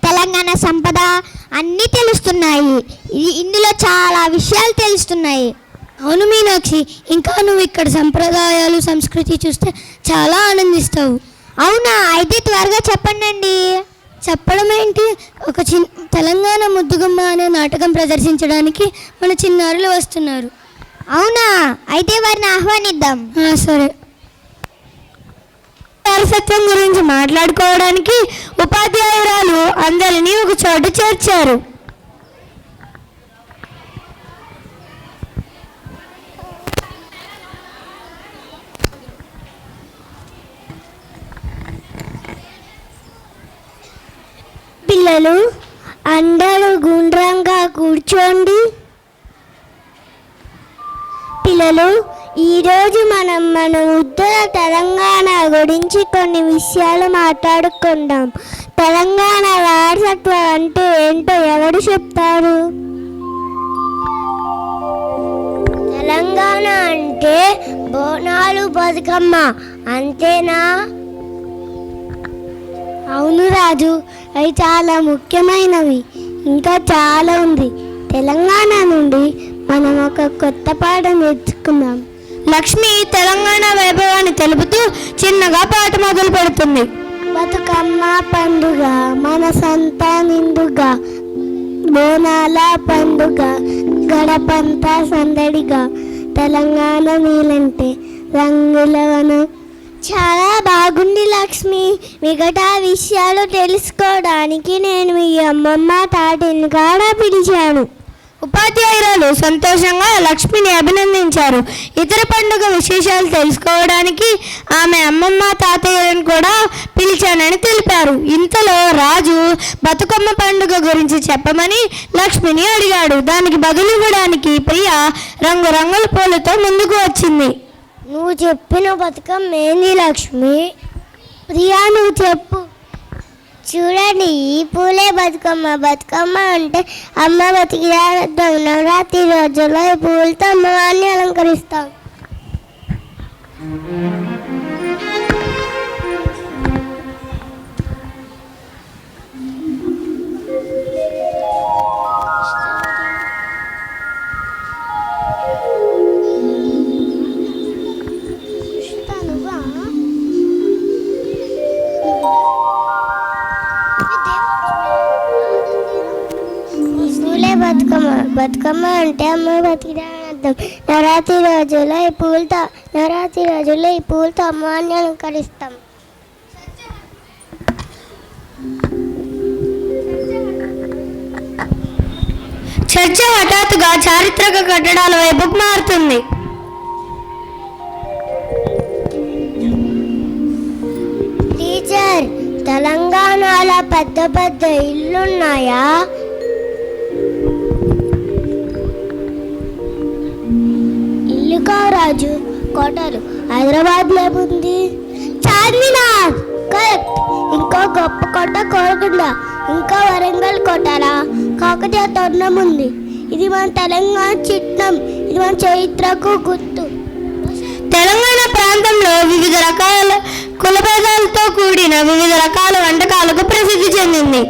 తెలంగాణ సంపద అన్నీ తెలుస్తున్నాయి. ఇందులో చాలా విషయాలు తెలుస్తున్నాయి. అవును మీనాక్షి, ఇంకా నువ్వు ఇక్కడ సంప్రదాయాలు సంస్కృతి చూస్తే చాలా ఆనందిస్తావు. అవునా? అయితే త్వరగా చెప్పండి. చెప్పడం ఏంటి, ఒక తెలంగాణ ముద్దుగుమ్మ అనే నాటకం ప్రదర్శించడానికి మన చిన్నారులు వస్తున్నారు. అవునా? అయితే వారిని ఆహ్వానిద్దాం. సరే. వారసత్వం గురించి మాట్లాడుకోవడానికి ఉపాధ్యాయురాలు అందరినీ ఒక చోట చేర్చారు. పిల్లలు అందరూ గుండ్రంగా కూర్చోండి. పిల్లలు, ఈరోజు మన ఉత్తర తెలంగాణ గురించి కొన్ని విషయాలు మాట్లాడుకుందాం. తెలంగాణ వారసత్వం అంటే ఏంటో ఎవరు చెప్తారు? తెలంగాణ అంటే బోనాలు, బతుకమ్మ, అంతేనా? అవును రాజు, అవి చాలా ముఖ్యమైనవి. ఇంకా చాలా ఉంది. తెలంగాణ నుండి మనం ఒక కొత్త పాఠం నేర్చుకుందాం. లక్ష్మి తెలంగాణ వైభవాన్ని తెలుపుతూ చిన్నగా పాట మొదలు పెడుతుంది. బతుకమ్మ పండుగ మన సంత నిండుగా, బోనాల పండుగ గడపంతా సందడిగా, తెలంగాణ నీలంటే రంగులవన. చాలా బాగుంది లక్ష్మి. మిగతా విషయాలు తెలుసుకోవడానికి నేను మీ అమ్మమ్మ తాతని కూడా పిలిచాను. ఉపాధ్యాయురాలు సంతోషంగా లక్ష్మిని అభినందించారు. ఇతర పండుగ విశేషాలు తెలుసుకోవడానికి ఆమె అమ్మమ్మ తాతయ్యలను కూడా పిలిచానని తెలిపారు. ఇంతలో రాజు బతుకమ్మ పండుగ గురించి చెప్పమని లక్ష్మిని అడిగాడు. దానికి బదులివ్వడానికి ప్రియ రంగురంగుల పూలతో ముందుకు వచ్చింది. నువ్వు చెప్పిన బతుకమ్మ ఏంది లక్ష్మి? ప్రియా, నువ్వు చెప్పు. చూడండి, ఈ పూలే బతుకమ్మ. బతుకమ్మ అంటే అమ్మ బతికిరాడతాం. నవరాత్రి రోజుల్లో ఈ పూలతో అమ్మవారిని అలంకరిస్తాం. బతుకమ్మ అంటే అమ్మ బతికిరాడతాం. నవరాత్రి రోజుల్లో ఈ పూలతో అమ్మవారిని అలంకరిస్తాం. చర్చ హఠాత్తుగా చారిత్రక కట్టడాల వైపుకు మారుతుంది. టీచర్, తెలంగాణలో పెద్ద పెద్ద ఇల్లున్నాయా? ఇల్లు కారాజు, కోటలు. హైదరాబాద్లో ఏముంది? చార్మినార్. కరెక్ట్. ఇంకో గొప్ప కోట కోరకొండ, ఇంకా వరంగల్ కోటలా కాకతీయ తోరణం ఉంది. ఇది మన తెలంగాణ చిహ్నం. ఇది మన చరిత్రకు గుర్తు. తెలంగాణ ప్రాంతంలో వివిధ రకాల కులభేదాలతో కూడిన వివిధ రకాల వంటకాలకు ప్రసిద్ధి చెందింది.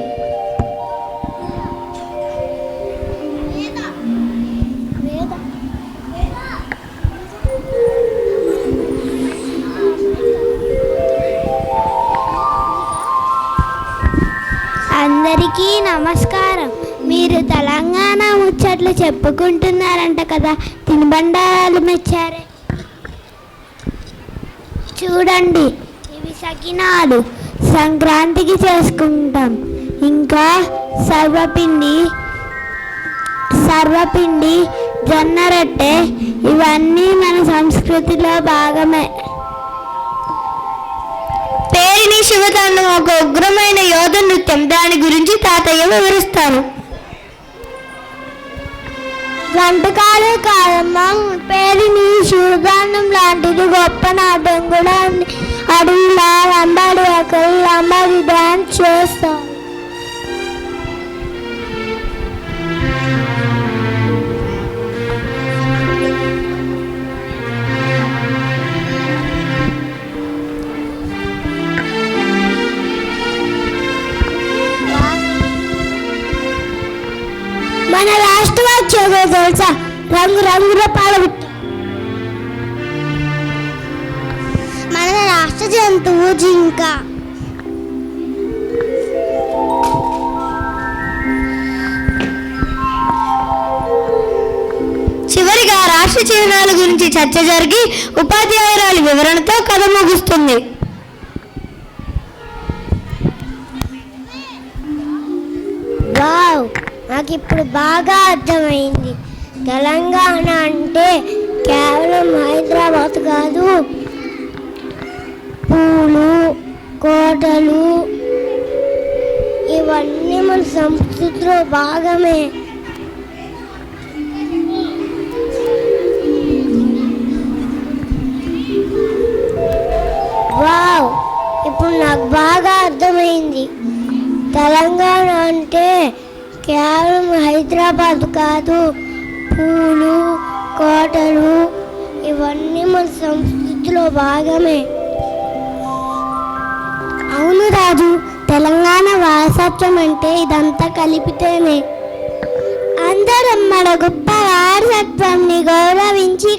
అందరికీ నమస్కారం. మీరు తెలంగాణ ముచ్చట్లు చెప్పుకుంటున్నారంట కదా, తినుబండారాలు మెచ్చారే. చూడండి, ఇవి సకినాలు, సంక్రాంతికి చేసుకుంటాం. ఇంకా సర్వపిండి, జొన్న రొట్టె, ఇవన్నీ మన సంస్కృతిలో భాగమే. పేరిణి శివతాండం ఒక ఉగ్రమైన యోధ నృత్యం. దాని గురించి తాతయ్య వివరిస్తారు. వంటకాలే కాదమ్మా, పేరిణి శివతాండం లాంటిది గొప్ప నాట్యం కూడా ఉంది. అడవిలా లంబాడి అక్కడి అమ్మది డాన్స్ తెలుసా? రంగు రంగుల పాలపిట్ట. మన రాష్ట్ర జంతువు జింక. చివరిగా రాష్ట్ర చిహ్నాల గురించి చర్చ జరిగి ఉపాధ్యాయురాలి వివరణతో కథ ముగుస్తుంది. వావ్, నాకు ఇప్పుడు బాగా అర్థమైంది. తెలంగాణ అంటే కేవలం హైదరాబాద్ కాదు, పూలు, కోటలు ఇవన్నీ మన సంస్కృతిలో భాగమే. వావ్, ఇప్పుడు నాకు బాగా అర్థమైంది. తెలంగాణ అంటే కేవలం హైదరాబాద్ కాదు, పూలు, కోటలు ఇవన్నీ మన సంస్కృతిలో భాగమే. అవును రాజు, తెలంగాణ వారసత్వం అంటే ఇదంతా కలిపితేనే. అందరం మన గొప్ప వారసత్వాన్ని గౌరవించి